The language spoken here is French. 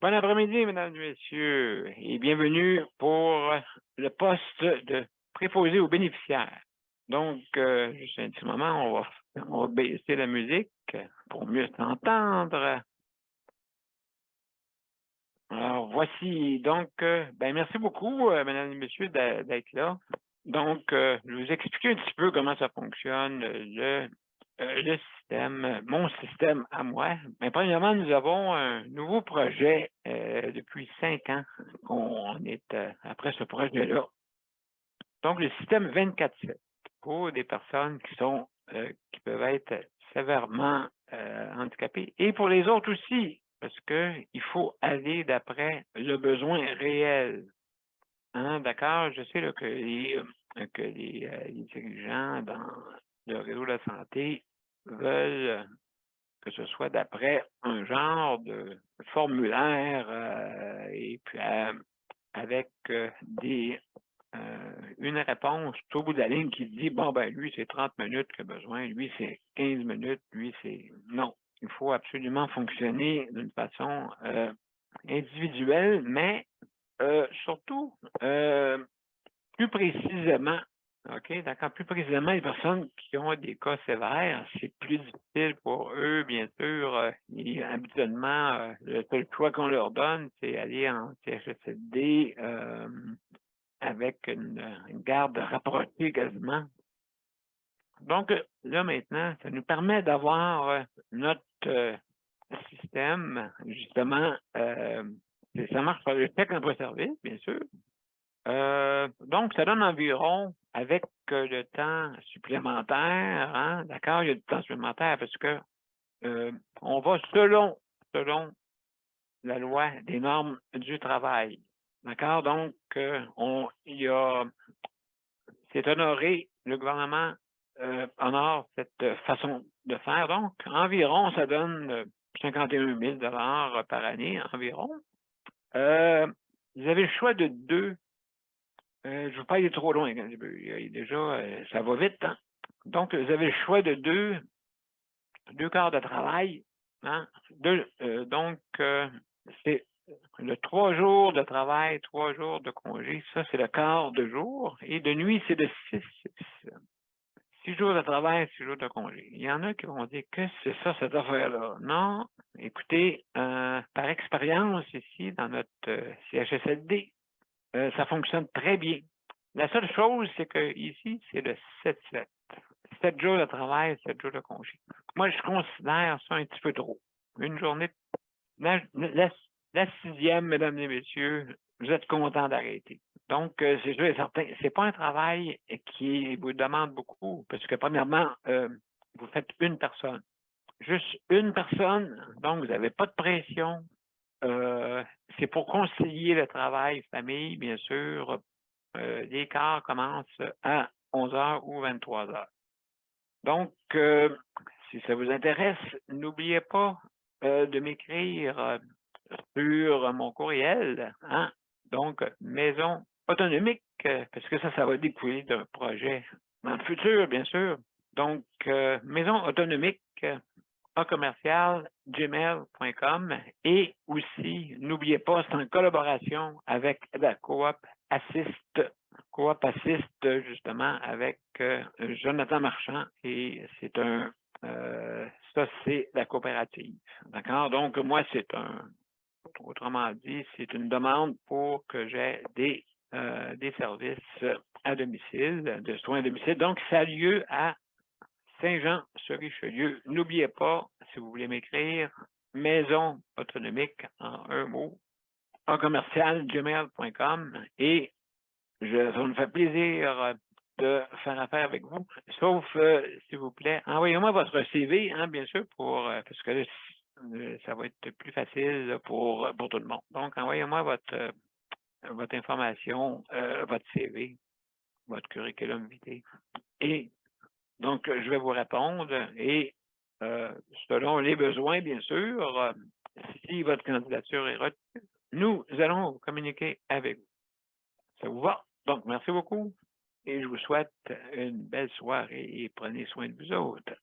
Bon après-midi, mesdames et messieurs, et bienvenue pour le poste de préposé aux bénéficiaires. Donc, juste un petit moment, on va baisser la musique pour mieux s'entendre. Alors, voici donc, merci beaucoup, mesdames et messieurs, d'être là. Donc, je vais vous expliquer un petit peu comment ça fonctionne, le système, mon système à moi. Mais premièrement, nous avons un nouveau projet depuis 5 ans. On est après ce projet-là. Donc, le système 24/7 pour des personnes qui peuvent être sévèrement handicapées et pour les autres aussi, parce qu'il faut aller d'après le besoin réel. Hein, d'accord? Je sais là, les dirigeants dans le réseau de la santé veulent que ce soit d'après un genre de formulaire et puis avec une réponse au bout de la ligne qui dit bon ben lui c'est 30 minutes qu'il a besoin, lui c'est 15 minutes, lui c'est non. Il faut absolument fonctionner d'une façon individuelle, mais surtout plus précisément. OK, d'accord. Plus précisément, les personnes qui ont des cas sévères, c'est plus difficile pour eux, bien sûr. Et habituellement, le seul choix qu'on leur donne, c'est aller en CHSLD avec une garde rapprochée quasiment. Donc, là, maintenant, ça nous permet d'avoir notre système, justement, ça marche par le chèque emploi-service, bien sûr. Donc, ça donne environ, avec le temps supplémentaire, hein, d'accord, il y a du temps supplémentaire parce que on va selon la loi des normes du travail. D'accord? Donc, c'est honoré, le gouvernement honore cette façon de faire. Donc, environ, ça donne 51 000 par année environ. Vous avez le choix de deux. Je ne veux pas aller trop loin. Déjà, ça va vite. Hein? Donc, vous avez le choix de deux quarts de travail. Hein? Donc, c'est le 3 jours de travail, 3 jours de congé. Ça, c'est le quart de jour. Et de nuit, c'est de 6 jours de travail, 6 jours de congé. Il y en a qui vont dire que c'est ça, cette affaire-là. Non, écoutez, par expérience ici, dans notre CHSLD, ça fonctionne très bien. La seule chose, c'est que ici, c'est le 7/7. 7 jours de travail, 7 jours de congé. Moi, je considère ça un petit peu trop. Une journée, la 6e, mesdames et messieurs, vous êtes contents d'arrêter. Donc, c'est sûr et certain, c'est pas un travail qui vous demande beaucoup, parce que premièrement, vous faites une personne. Juste une personne, donc vous n'avez pas de pression. C'est pour concilier le travail, famille, bien sûr. Les quarts commencent à 11 heures ou 23 heures. Donc, si ça vous intéresse, n'oubliez pas de m'écrire sur mon courriel, hein? Donc, maison autonomique, parce que ça va découler d'un projet dans le futur, bien sûr. Donc, maison autonomique à commercial gmail.com et aussi, n'oubliez pas, c'est en collaboration avec la Coop Assist, justement, avec Jonathan Marchand et ça, c'est la coopérative. D'accord? Donc, moi, autrement dit, c'est une demande pour que j'ai des services à domicile, de soins à domicile. Donc, ça a lieu à Saint-Jean-sur-Richelieu. N'oubliez pas, si vous voulez m'écrire, maison autonomique en un mot, en commercial gmail.com et ça me fait plaisir de faire affaire avec vous. Sauf, s'il vous plaît, envoyez-moi votre CV, hein, bien sûr, parce que là, ça va être plus facile là, pour tout le monde. Donc, envoyez-moi votre information, votre CV, votre curriculum vitae. Et donc, je vais vous répondre et selon les besoins, bien sûr, si votre candidature est retenue, nous allons communiquer avec vous. Ça vous va? Donc, merci beaucoup et je vous souhaite une belle soirée et prenez soin de vous autres.